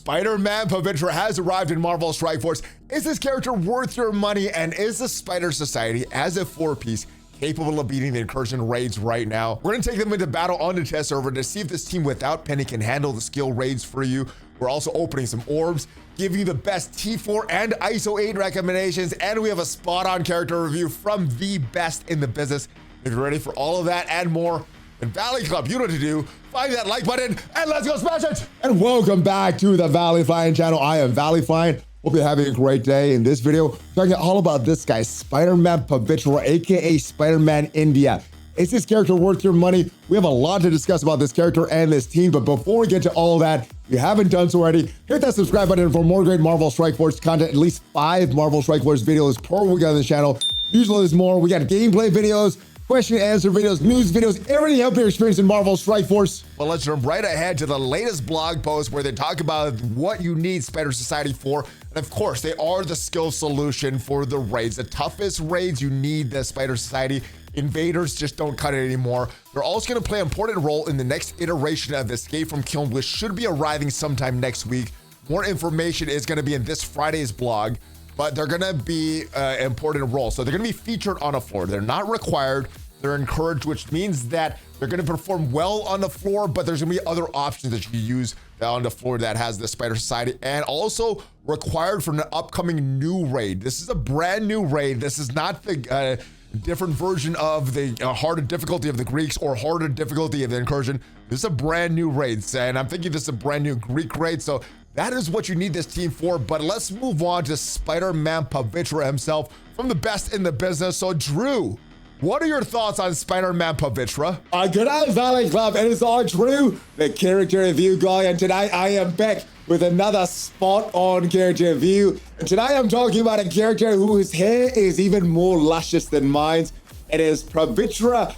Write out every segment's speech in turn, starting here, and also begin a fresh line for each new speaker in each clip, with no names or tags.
Spider-Man Pavitr has arrived in Marvel Strike Force. Is this character worth your money? And is the Spider Society as a 4-piece capable of beating the incursion raids right now? We're gonna take them into battle on the test server to see if this team without Penny can handle the skill raids for you. We're also opening some orbs, giving you the best T4 and ISO 8 recommendations, and we have a spot-on character review from the best in the business. If you're ready for all of that and more, then Valley Club, you know what to do. Find that like button and let's go smash it. And welcome back to the ValleyFlyin channel. I am ValleyFlyin. Hope you're having a great day. In this video, talking all about this guy, Spider-Man Pavitr, aka Spider-Man India. Is this character worth your money? We have a lot to discuss about this character and this team, but before we get to all that, if you haven't done so already, hit that subscribe button for more great Marvel Strike Force content, at least 5 Marvel Strike Force videos per week on the channel. Usually there's more. We got gameplay videos, question and answer videos, news videos, everything help your experience in Marvel Strike Force. Well, let's jump right ahead to the latest blog post where they talk about what you need Spider Society for. And of course, they are the skill solution for the raids. The toughest raids, you need the Spider Society. Invaders just don't cut it anymore. They're also going to play an important role in the next iteration of Escape from Kiln, which should be arriving sometime next week. More information is going to be in this Friday's blog, but they're going to be an important role. So they're going to be featured on a floor. They're not required. They're encouraged, which means that they're going to perform well on the floor, but there's going to be other options that you can use on the floor that has the Spider Society, and also required for an upcoming new raid. This is a brand new raid. This is not the different version of the harder difficulty of the Greeks or harder difficulty of the incursion. This is a brand new raid, and I'm thinking this is a brand new Greek raid, so that is what you need this team for. But let's move on to Spider-Man Pavitr himself, from the best in the business. So Drew, what are your thoughts on Spider-Man Pavitr?
Good night, Valley Club. It is I, Drew, the character review guy, and today I am back with another spot-on character review. And today I'm talking about a character whose hair is even more luscious than mine. It is Pavitr.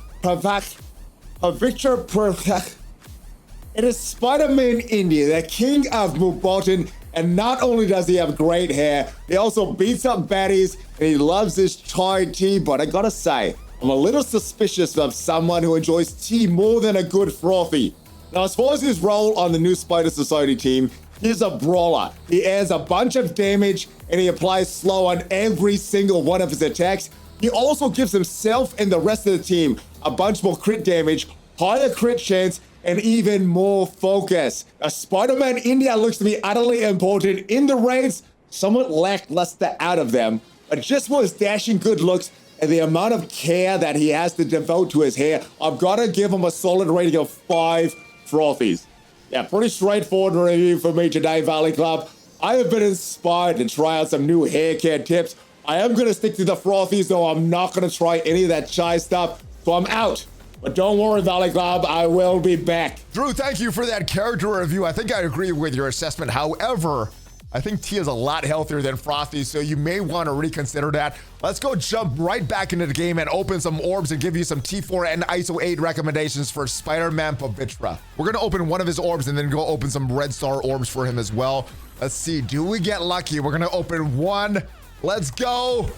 It is Spider-Man India, the king of Mubolton. And not only does he have great hair, he also beats up baddies, and he loves his chai tea. But I gotta say, I'm a little suspicious of someone who enjoys tea more than a good frothy. Now, as far as his role on the new Spider Society team, he's a brawler. He adds a bunch of damage, and he applies slow on every single one of his attacks. He also gives himself and the rest of the team a bunch more crit damage, higher crit chance, and even more focus. Now, Spider-Man India looks to be utterly important in the raids, somewhat lackluster out of them, but just for his dashing good looks and the amount of care that he has to devote to his hair, I've got to give him a solid rating of 5 frothies. Yeah, pretty straightforward review for me today, Valley Club. I have been inspired to try out some new hair care tips. I am going to stick to the frothies, though I'm not going to try any of that chai stuff, so I'm out. But don't worry, Valley Club, I will be back.
Drew, thank you for that character review. I think I agree with your assessment. However, I think tea is a lot healthier than frothy, so you may want to reconsider that. Let's go jump right back into the game and open some orbs and give you some T4 and ISO 8 recommendations for Spider-Man Pavitr. We're going to open one of his orbs and then go open some red star orbs for him as well. Let's see, do we get lucky? We're going to open one. Let's go.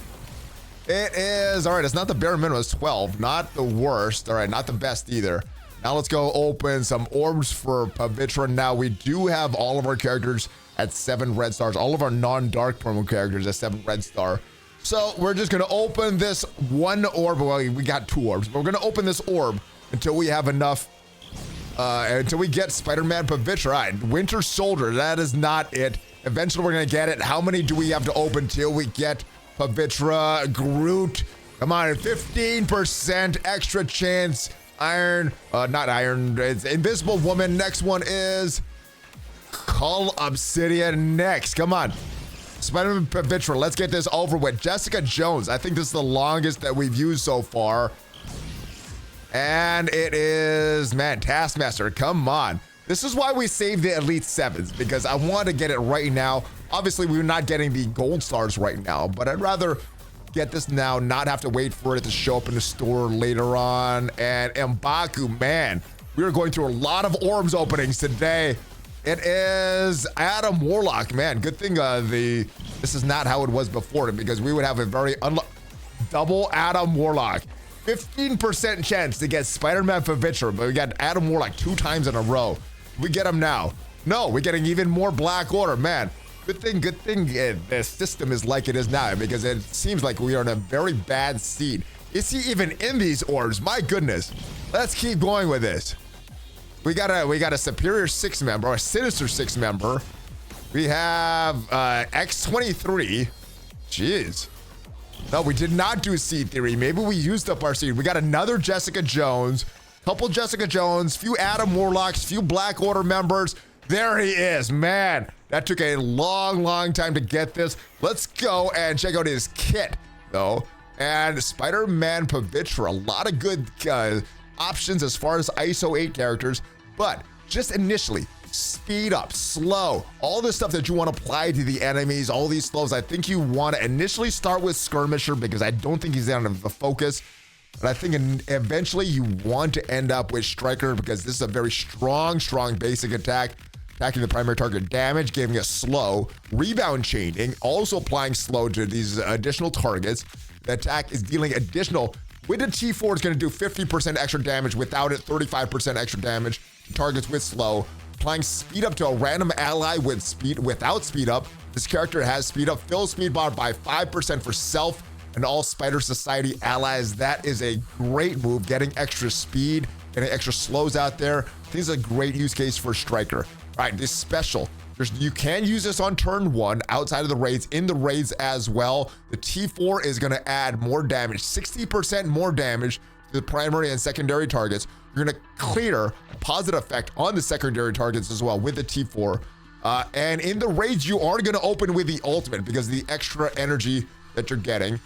It is, all right, it's not the bare minimum, it's 12, not the worst. All right, not the best either. Now let's go open some orbs for Pavitr. Now we do have all of our characters at 7 red stars, all of our non-dark promo characters at 7 red star. So we're just gonna open this one orb. Well, we got 2 orbs, but we're gonna open this orb until we have enough, until we get Spider-Man Pavitr. All right, Winter Soldier, that is not it. Eventually we're gonna get it. How many do we have to open till we get Pavitr? Groot, come on, 15% extra chance. Iron, not Iron, it's Invisible Woman. Next one is Cull Obsidian. Next, come on, Spider-Man Pavitr, let's get this over with. Jessica Jones, I think this is the longest that we've used so far. And it is, man, Taskmaster, come on. This is why we saved the Elite 7s, because I want to get it right now. Obviously, we're not getting the gold stars right now, but I'd rather get this now, not have to wait for it to show up in the store later on. And M'Baku, man, we are going through a lot of orbs openings today. It is Adam Warlock, man. Good thing this is not how it was before, because we would have a very double Adam Warlock. 15% chance to get Spider-Man Pavitr, but we got Adam Warlock 2 times in a row. We get him now. No, we're getting even more Black Order, man. Good thing the system is like it is now, because it seems like we are in a very bad seed. Is he even in these orbs? My goodness. Let's keep going with this. We got a superior 6 member, or a sinister 6 member. We have X23. Jeez. No, we did not do seed theory. Maybe we used up our seed. We got another Jessica Jones, couple Jessica Jones, few Adam Warlocks, few Black Order members. There he is, man. That took a long time to get this. Let's go and check out his kit, though. And Spider-Man Pavitr, a lot of good options as far as ISO 8 characters, but just initially, speed up, slow, all the stuff that you want to apply to the enemies, all these slows. I think you want to initially start with Skirmisher, because I don't think he's down to the focus. But I think eventually you want to end up with Striker, because this is a very strong basic attack, attacking the primary target damage, giving a slow, rebound chaining, also applying slow to these additional targets. The attack is dealing additional. With the T4, it's going to do 50% extra damage. Without it, 35% extra damage to targets with slow. Applying speed up to a random ally with speed without speed up. This character has speed up. Fills speed bar by 5% for self and all Spider Society allies. That is a great move. Getting extra speed, getting extra slows out there. This is a great use case for Striker. All right, this special. You can use this on turn 1 outside of the raids, in the raids as well. The T4 is going to add more damage, 60% more damage to the primary and secondary targets. You're going to clear a positive effect on the secondary targets as well with the T4. And in the raids, you are going to open with the ultimate, because of the extra energy that you're getting.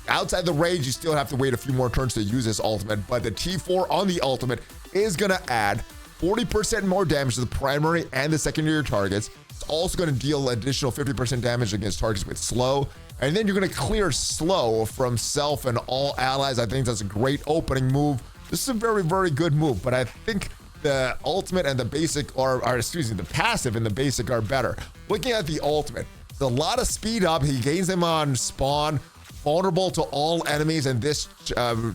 Outside the raids, you still have to wait a few more turns to use this ultimate, but the T4 on the ultimate is going to add 40% more damage to the primary and the secondary targets. It's also going to deal additional 50% damage against targets with slow. And then you're going to clear slow from self and all allies. I think that's a great opening move. This is a very good move, but I think the ultimate and the basic are excuse me, the passive and the basic are better. Looking at the ultimate, it's a lot of speed up. He gains them on spawn, vulnerable to all enemies, and this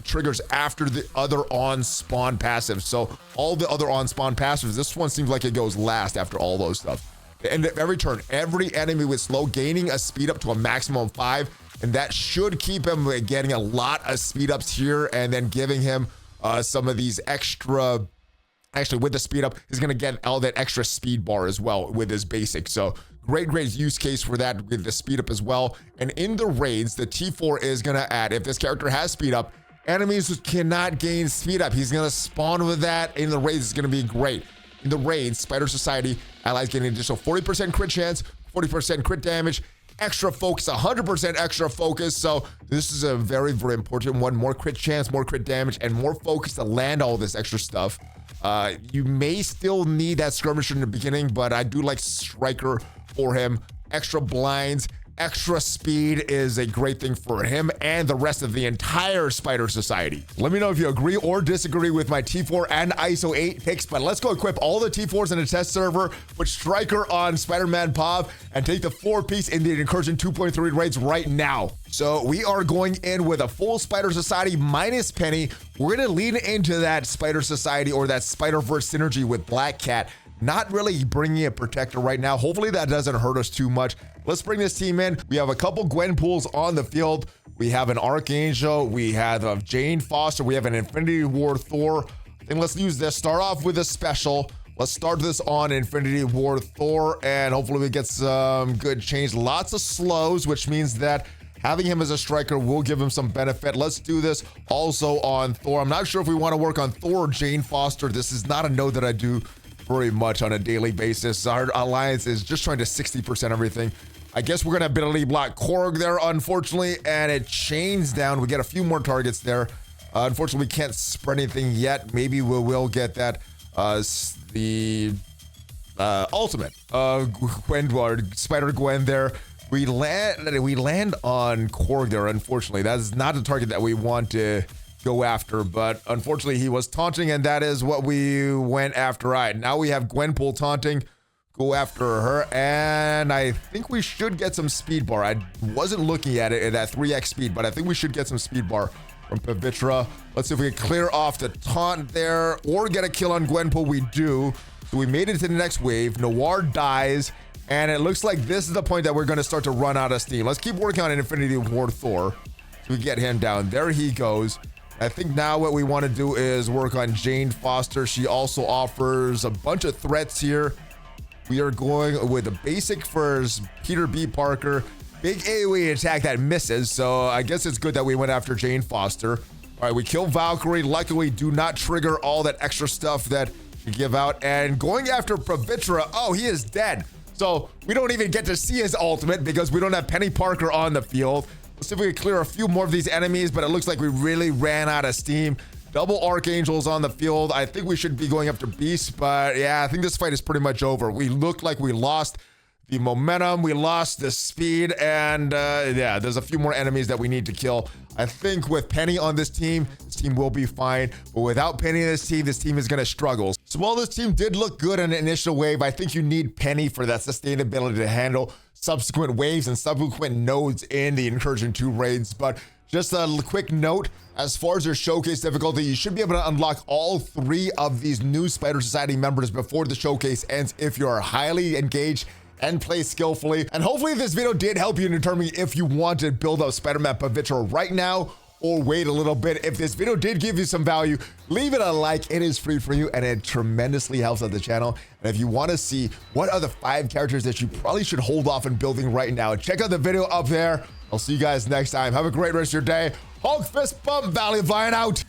triggers after the other on spawn passive. So all the other on spawn passives, this one seems like it goes last after all those stuff. And every turn, every enemy with slow gaining a speed up to a maximum of 5, and that should keep him getting a lot of speed ups here, and then giving him some of these extra. Actually, with the speed up, he's gonna get all that extra speed bar as well with his basic. So great use case for that with the speed up as well. And in the raids, the T4 is gonna add, if this character has speed up, enemies cannot gain speed up. He's gonna spawn with that in the raids. It's gonna be great. In the raids, Spider Society allies getting an additional 40% crit chance, 40% crit damage, extra focus, 100% extra focus. So this is a very important one. More crit chance, more crit damage, and more focus to land all this extra stuff. You may still need that skirmisher in the beginning, but I do like Striker for him. Extra blinds, extra speed is a great thing for him and the rest of the entire Spider Society. Let me know if you agree or disagree with my T4 and ISO 8 picks, but let's go equip all the T4s in the test server with Striker on Spider-Man PAV and take the 4-piece in the Incursion 2.3 raids right now. So we are going in with a full Spider Society minus Penny. We're gonna lean into that Spider Society or that Spider-Verse synergy with Black Cat. Not really bringing a protector right now. Hopefully that doesn't hurt us too much. Let's bring this team in. We have a couple Gwen pools on the field. We have an Archangel. We have Jane Foster. We have an Infinity War Thor. I think let's use this. Start off with a special. Let's start this on Infinity War Thor, and hopefully we get some good change. Lots of slows, which means that having him as a striker will give him some benefit. Let's do this also on Thor. I'm not sure if we want to work on Thor or Jane Foster. This is not a node that I do very much on a daily basis. Our alliance is just trying to 60% everything. I guess we're gonna ability block Korg there, unfortunately, and it chains down. We get a few more targets there. Unfortunately, we can't spread anything yet. Maybe we will get that the ultimate Gwen or Spider Gwen there. We land on Korg there. Unfortunately, that is not the target that we want to go after, but unfortunately he was taunting, and that is what we went after. All right, now we have Gwenpool taunting. Go after her, and I think we should get some speed bar. I wasn't looking at it at that 3x speed, but I think we should get some speed bar from Pavitra. Let's see if we can clear off the taunt there or get a kill on Gwenpool. We do. So we made it to the next wave. Noir dies, and it looks like this is the point that we're going to start to run out of steam. Let's keep working on Infinity Ward Thor so we get him down. There he goes. I think now what we want to do is work on Jane Foster. She also offers a bunch of threats here. We are going with a basic first, Peter B. Parker. Big AoE attack that misses, so I guess it's good that we went after Jane Foster. All right, we kill Valkyrie. Luckily, do not trigger all that extra stuff that you give out. And going after Pavitr, oh, he is dead. So we don't even get to see his ultimate because we don't have Penny Parker on the field. Let's see if we can clear a few more of these enemies, but it looks like we really ran out of steam. Double Archangels on the field. I think we should be going after Beast, but yeah, I think this fight is pretty much over. We look like we lost the momentum, we lost the speed, and yeah, there's a few more enemies that we need to kill. I think with Penny on this team will be fine, but without Penny in this team is gonna struggle. So while this team did look good in the initial wave, I think you need Penny for that sustainability to handle subsequent waves and subsequent nodes in the Incursion 2 raids. But just a quick note, as far as your showcase difficulty, you should be able to unlock all 3 of these new Spider Society members before the showcase ends if you are highly engaged and play skillfully. And hopefully this video did help you in determining if you want to build up Spider-Man Pavitr right now or wait a little bit. If this video did give you some value, leave it a like. It is free for you and it tremendously helps out the channel. And if you want to see what are the 5 characters that you probably should hold off on building right now, check out the video up there. I'll see you guys next time. Have a great rest of your day. Hulk fist bump, ValleyFlyin out.